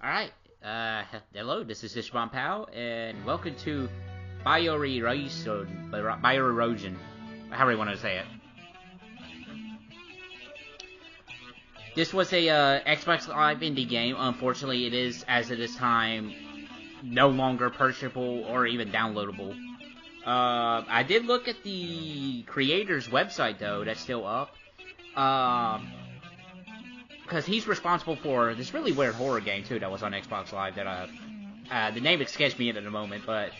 Alright, hello, this is Ishbon Pal, and welcome to Bioerosion, however you want to say it. This was a Xbox Live indie game. Unfortunately, it is, as of this time, no longer purchasable or even downloadable. I did look at the creator's website, though, that's still up. Because he's responsible for this really weird horror game, too, that was on Xbox Live that the name escapes me in a moment, but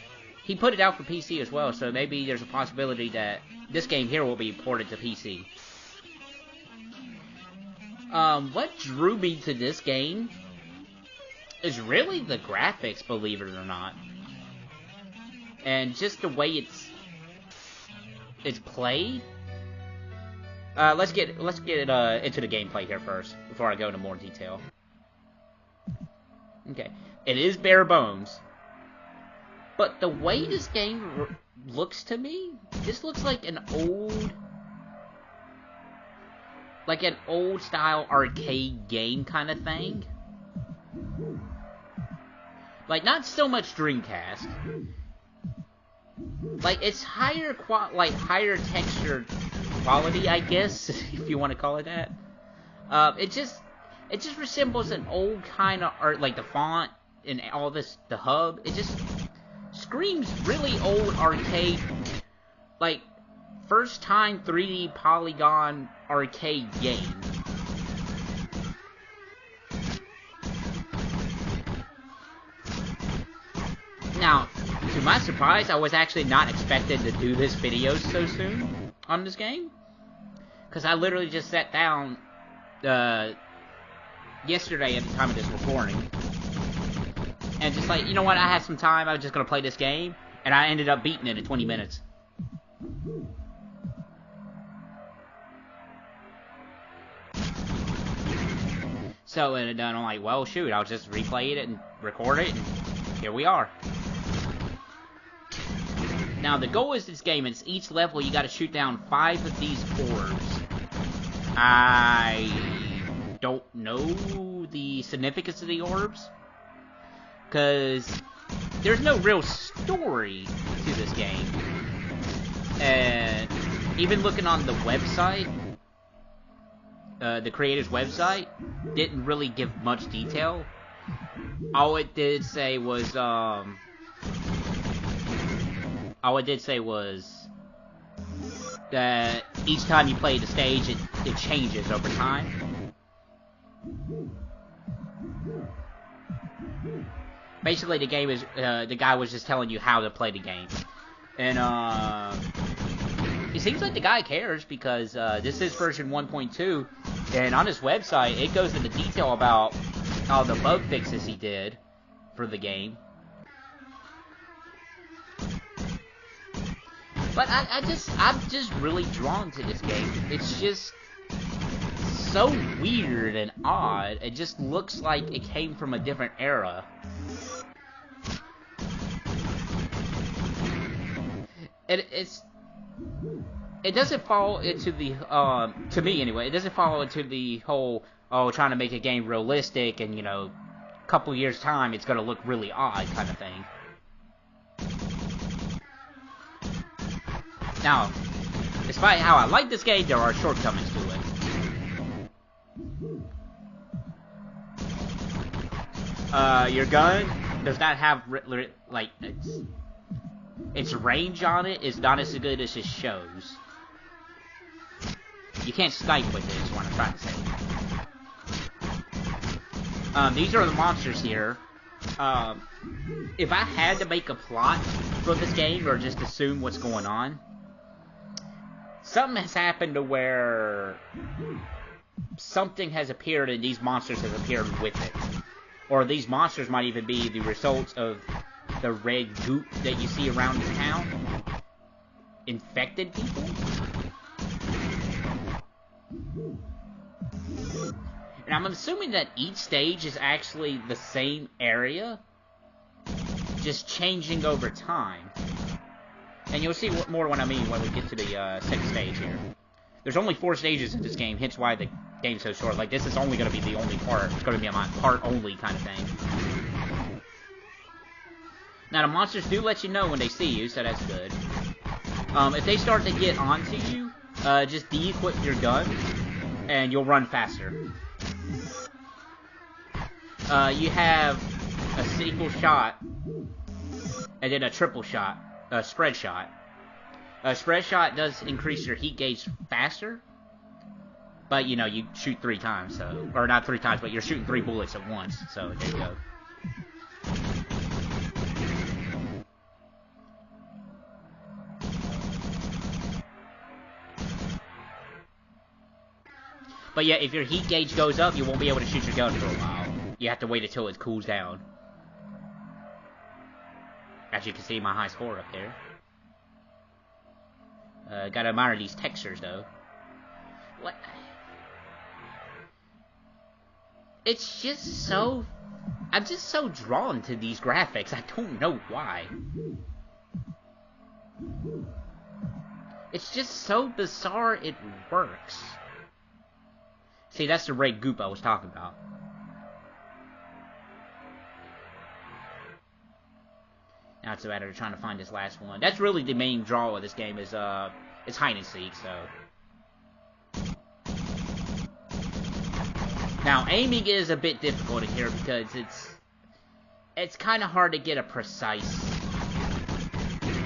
he put it out for PC as well, so maybe there's a possibility that this game here will be ported to PC. What drew me to this game is really the graphics, believe it or not. And just the way it's played. Let's get into the gameplay here first, before I go into more detail. Okay, it is bare bones, but the way this game looks to me, this looks like an old style arcade game kind of thing. Like, not so much Dreamcast. Like, it's higher textured quality, I guess, if you want to call it that. It just resembles an old kind of art, like the font and all this, the hub. It just screams really old arcade, like first time 3D polygon arcade game. Now, to my surprise, I was actually not expected to do this video so soon on this game, because I literally just sat down yesterday at the time of this recording, and just like, you know what, I had some time, I was just going to play this game, and I ended up beating it in 20 minutes. So, and then I'm like, well, shoot, I'll just replay it and record it, and here we are. Now, the goal is this game, it's each level you gotta shoot down 5 of these orbs. I don't know the significance of the orbs, because there's no real story to this game. And even looking on the website, the creator's website, didn't really give much detail. All it did say was, that each time you play the stage, it changes over time. Basically, the game is, the guy was just telling you how to play the game. And, it seems like the guy cares, because, this is version 1.2, and on his website, it goes into detail about all the bug fixes he did for the game. But I'm just really drawn to this game. It's just so weird and odd. It just looks like it came from a different era. It doesn't fall into the, to me anyway, it doesn't fall into the whole, trying to make a game realistic and, you know, a couple years time it's gonna look really odd kind of thing. Now, despite how I like this game, there are shortcomings to it. Your gun does not have, like, its range on it is not as good as it shows. You can't snipe with it, is what I'm trying to say. These are the monsters here. If I had to make a plot for this game, or just assume what's going on, something has happened to where something has appeared and these monsters have appeared with it. Or these monsters might even be the result of the red goop that you see around the town. Infected people? And I'm assuming that each stage is actually the same area, just changing over time. And you'll see more what I mean when we get to the second stage here. There's only 4 stages in this game, hence why the game's so short. Like, this is only going to be the only part. It's going to be a part only kind of thing. Now, the monsters do let you know when they see you, so that's good. If they start to get onto you, just de-equip your gun, and you'll run faster. You have a single shot, and then a triple shot, a spread shot. A spread shot does increase your heat gauge faster, but, you know, you shoot 3 times, so... Or not 3 times, but you're shooting 3 bullets at once, so there you go. But yeah, if your heat gauge goes up, you won't be able to shoot your gun for a while. You have to wait until it cools down. As you can see, my high score up there. Gotta admire these textures, though. What? It's just so... I'm just so drawn to these graphics. I don't know why. It's just so bizarre it works. See, that's the red goop I was talking about. Now it's a matter of trying to find this last one. That's really the main draw of this game is, it's hide and seek, so. Now, aiming is a bit difficult in here because it's kind of hard to get a precise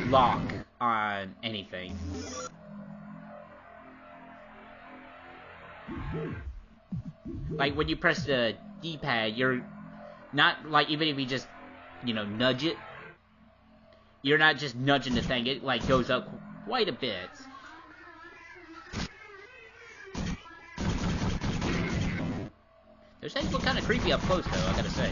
lock on anything. Like, when you press the D-pad, you're not, like, even if you just, you know, nudge it, you're not just nudging the thing, it, like, goes up quite a bit. Those things look kind of creepy up close, though, I gotta say.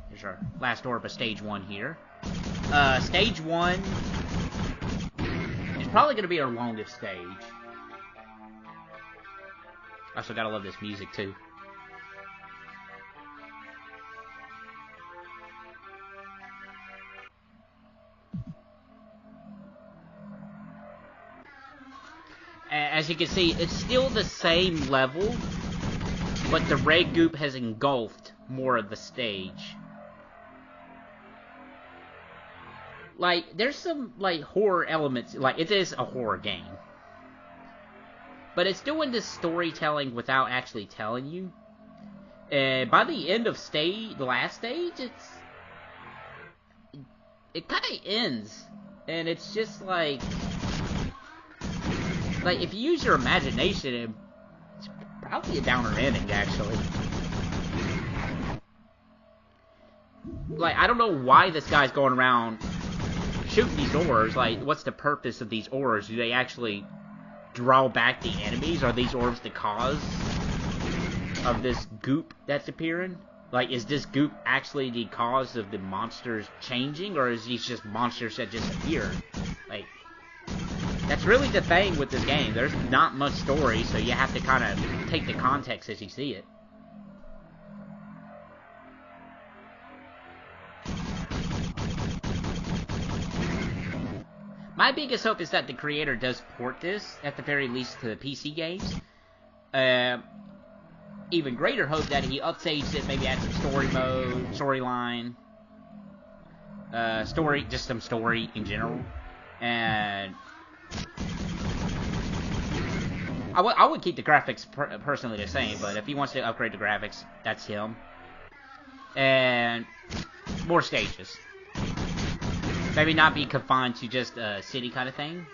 Here's our last orb of stage 1 here. Stage 1 is probably going to be our longest stage. I also gotta love this music, too. As you can see, it's still the same level, but the red goop has engulfed more of the stage. Like, there's some, like, horror elements. Like, it is a horror game. But it's doing this storytelling without actually telling you. And by the end of the last stage, it kind of ends. And it's just like if you use your imagination, it's probably a downer ending, actually. Like, I don't know why this guy's going around shooting these orbs. Like, what's the purpose of these orbs? Do they actually draw back the enemies? Are these orbs the cause of this goop that's appearing? Like, is this goop actually the cause of the monsters changing, or is these just monsters that just appear? Like, that's really the thing with this game. There's not much story, so you have to kind of take the context as you see it. My biggest hope is that the creator does port this, at the very least, to the PC games. Even greater hope that he updates it, maybe add some story mode, storyline, just some story in general. And I would keep the graphics personally the same, but if he wants to upgrade the graphics, that's him. And more stages. Maybe not be confined to just a city kind of thing.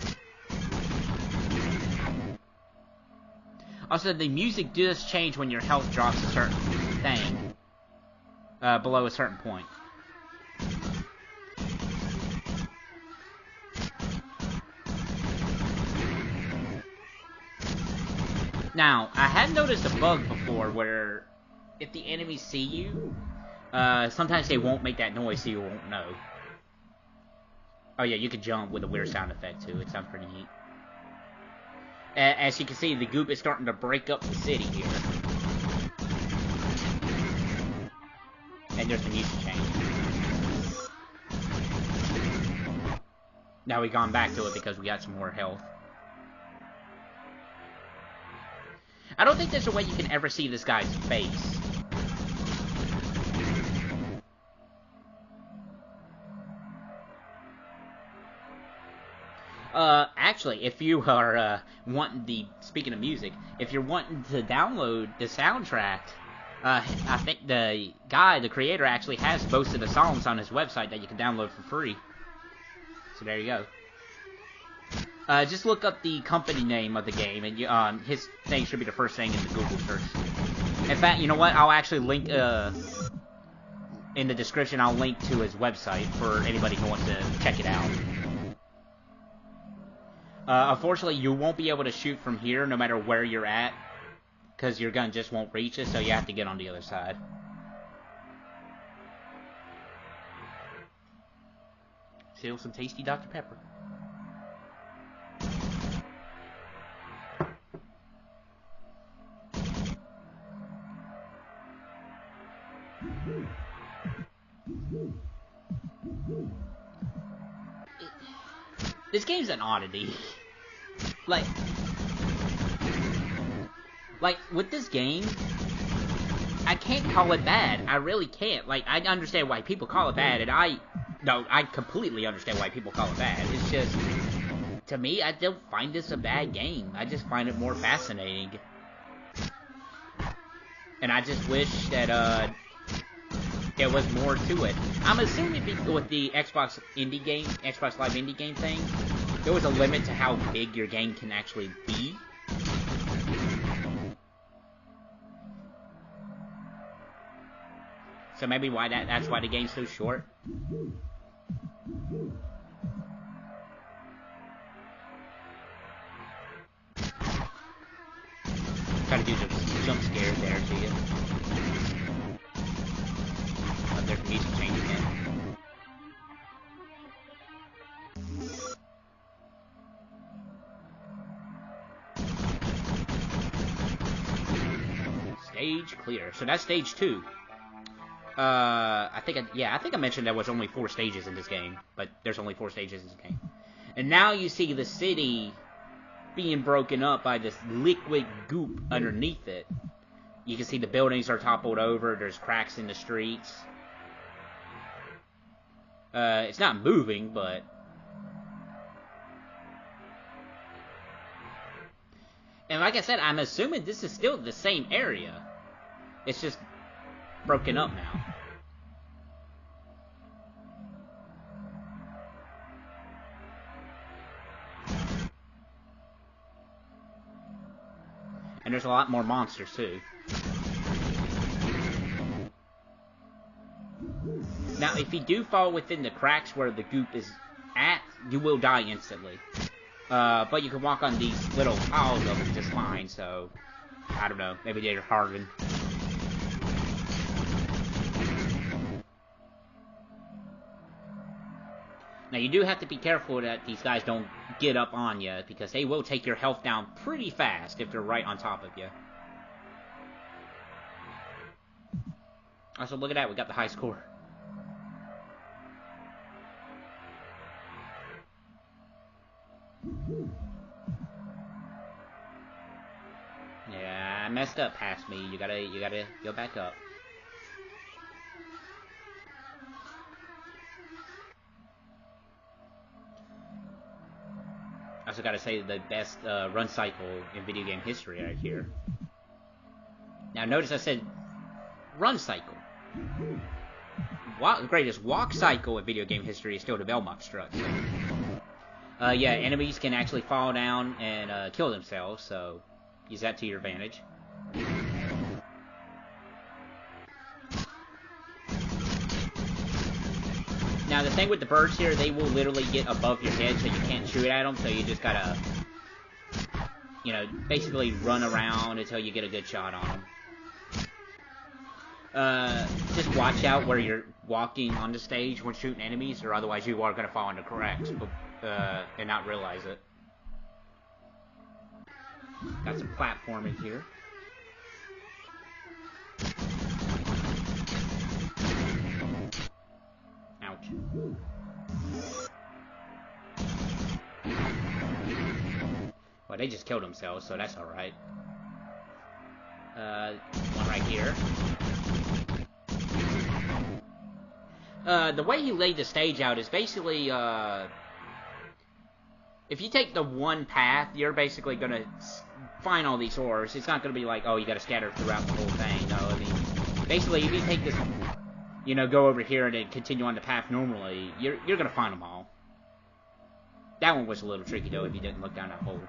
Also, the music does change when your health drops a certain thing. Below a certain point. Now, I had noticed a bug before where if the enemies see you, sometimes they won't make that noise so you won't know. Oh yeah, you can jump with a weird sound effect too. It sounds pretty neat. As you can see, the goop is starting to break up the city here. And there's the music change. Now we've gone back to it because we got some more health. I don't think there's a way you can ever see this guy's face. Actually, if you are, speaking of music, if you're wanting to download the soundtrack, I think the creator actually has most of the songs on his website that you can download for free. So there you go. Just look up the company name of the game, and his name should be the first thing in the Google search. In fact, you know what? I'll actually link, in the description, I'll link to his website for anybody who wants to check it out. Unfortunately, you won't be able to shoot from here no matter where you're at, because your gun just won't reach it, so you have to get on the other side. Still some tasty Dr. Pepper. This game's an oddity. Like, with this game, I can't call it bad. I really can't. Like, I understand why people call it bad, and I completely understand why people call it bad. It's just, to me, I don't find this a bad game. I just find it more fascinating. And I just wish that, there was more to it. I'm assuming with the Xbox Live Indie Game thing, there was a limit to how big your game can actually be. So maybe that's why the game's so short. Try to do some jump scares there to you. There's the music change again. Stage clear. So that's stage 2. I think I mentioned there was only 4 stages in this game, but there's only 4 stages in this game. And now you see the city being broken up by this liquid goop underneath it. You can see the buildings are toppled over, there's cracks in the streets. It's not moving, but... And like I said, I'm assuming this is still the same area. It's just broken up now. And there's a lot more monsters, too. Now, if you do fall within the cracks where the goop is at, you will die instantly. But you can walk on these little piles of them just fine, so... I don't know, maybe they're hardened. Now, you do have to be careful that these guys don't get up on you, because they will take your health down pretty fast if they're right on top of you. Also, look at that, we got the high score. Yeah, I messed up past me. You gotta go back up. I also gotta say the best run cycle in video game history right here. Now notice I said run cycle. The greatest walk cycle in video game history is still the Belmont strut. So. Yeah, enemies can actually fall down and kill themselves, so use that to your advantage. Now the thing with the birds here, they will literally get above your head, so you can't shoot at them, so you just gotta, you know, basically run around until you get a good shot on them. Just watch out where you're walking on the stage when shooting enemies, or otherwise you are gonna fall into cracks, and not realize it. Got some platforming here. Ouch. Well, they just killed themselves, so that's alright. One right here. The way he laid the stage out is basically, if you take the one path, you're basically gonna find all these ores. It's not gonna be like, oh, you gotta scatter throughout the whole thing. No, I mean, basically, if you take this, you know, go over here and then continue on the path normally, you're gonna find them all. That one was a little tricky, though, if you didn't look down that hole.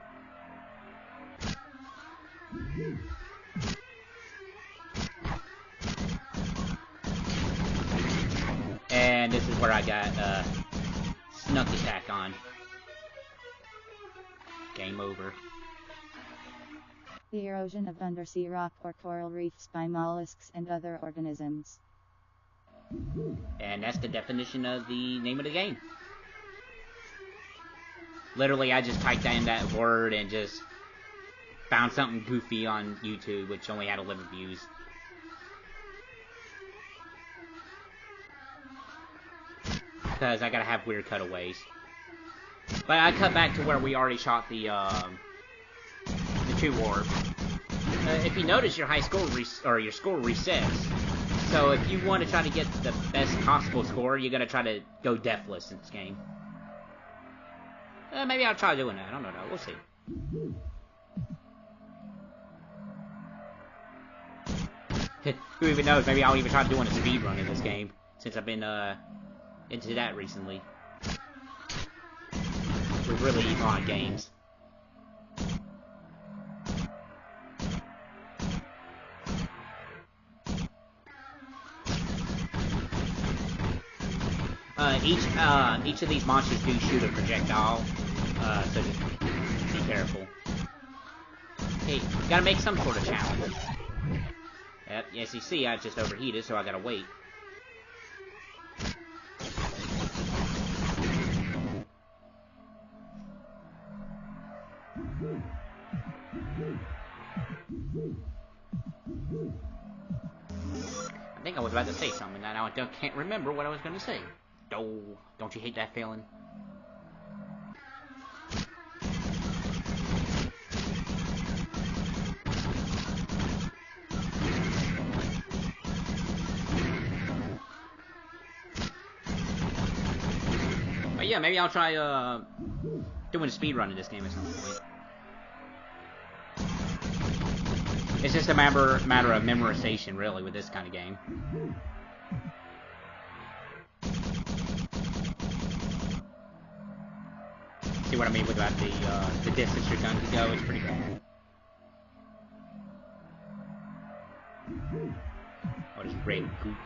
And this is where I got snuck attack on. Game over. The erosion of undersea rock or coral reefs by mollusks and other organisms. And that's the definition of the name of the game. Literally, I just typed in that word and just found something goofy on YouTube, which only had 11 views. Because I gotta have weird cutaways. But I cut back to where we already shot the 2 orbs. If you notice, your high score your score resets. So if you want to try to get the best possible score, you're gonna try to go deathless in this game. Maybe I'll try doing that. I don't know. We'll see. Who even knows? Maybe I'll even try doing a speedrun in this game, since I've been into that recently. With really odd games. Each of these monsters do shoot a projectile, so just be careful. Hey, gotta make some sort of challenge. Yep, as you see, I just overheated, so I gotta wait. I think I was about to say something, and now I can't remember what I was gonna say. Oh, don't you hate that feeling? But yeah, maybe I'll try doing a speedrun in this game at some point. It's just a matter of memorization, really, with this kind of game. See what I mean with about the distance your gun can go? It's pretty bad. What is red goop?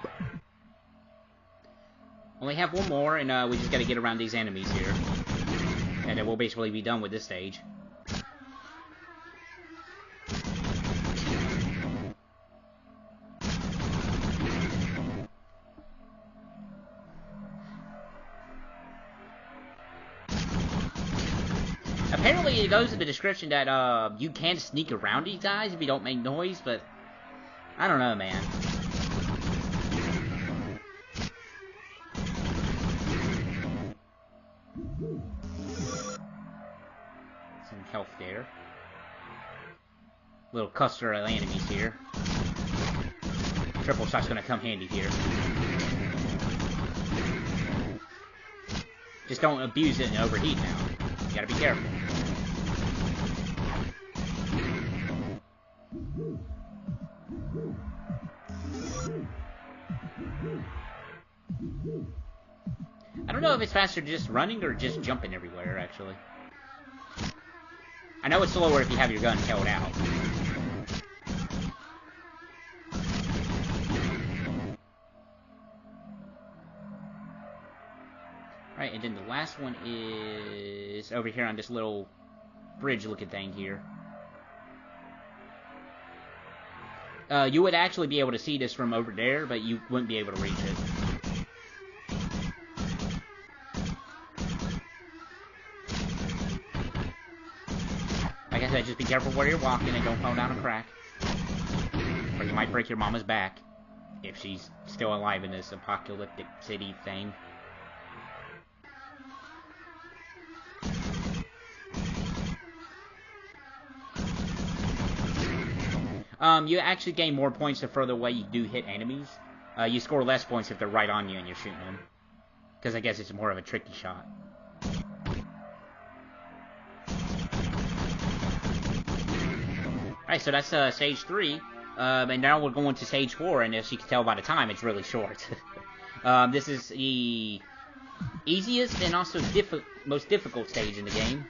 Only have one more, and we just gotta get around these enemies here. And then we'll basically be done with this stage. Apparently, it goes in the description that you can sneak around these guys if you don't make noise, but I don't know, man. Some health there. Little cluster of enemies here. Triple shot's gonna come handy here. Just don't abuse it and overheat now. You gotta be careful. I don't know if it's faster just running or just jumping everywhere, actually. I know it's slower if you have your gun held out. Right, and then the last one is over here on this little bridge-looking thing here. You would actually be able to see this from over there, but you wouldn't be able to reach it. Like I said, just be careful where you're walking and don't fall down a crack. Or you might break your mama's back, if she's still alive in this apocalyptic city thing. You actually gain more points the further away you do hit enemies. You score less points if they're right on you and you're shooting them. Because I guess it's more of a tricky shot. Alright, so that's stage 3. And now we're going to stage 4, and as you can tell by the time, it's really short. This is the easiest and also most difficult stage in the game.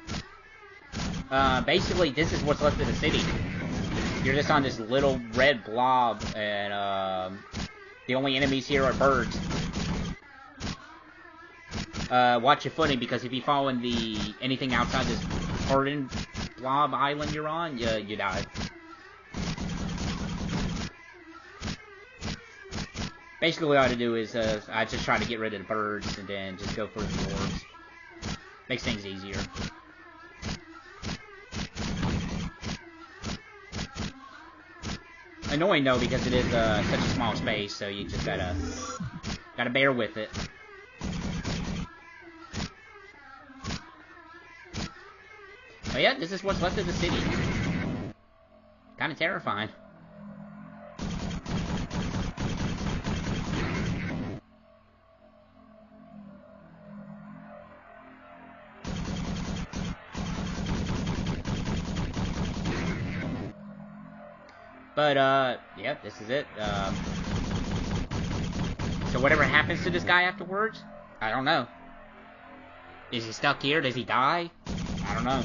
Basically, this is what's left of the city. You're just on this little red blob, and the only enemies here are birds. Watch your footing, because if you fall in anything outside this hardened blob island you're on, you die. Basically, what I ought to do is I just try to get rid of the birds and then just go for the orbs. Makes things easier. Annoying though, because it is such a small space, so you just gotta bear with it. But yeah, this is what's left of the city. Kinda terrifying. But, yeah, this is it. So whatever happens to this guy afterwards, I don't know. Is he stuck here? Does he die? I don't know.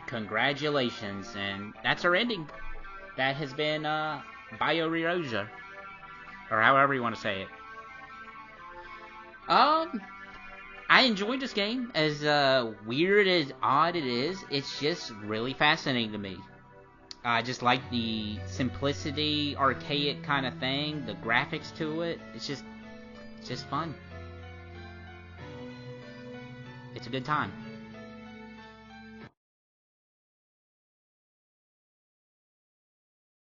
Congratulations, and that's our ending. That has been, Bioerosion. Or however you want to say it. I enjoyed this game. As weird as odd it is, it's just really fascinating to me. I just like the simplicity, archaic kind of thing, the graphics to it. It's just fun. It's a good time.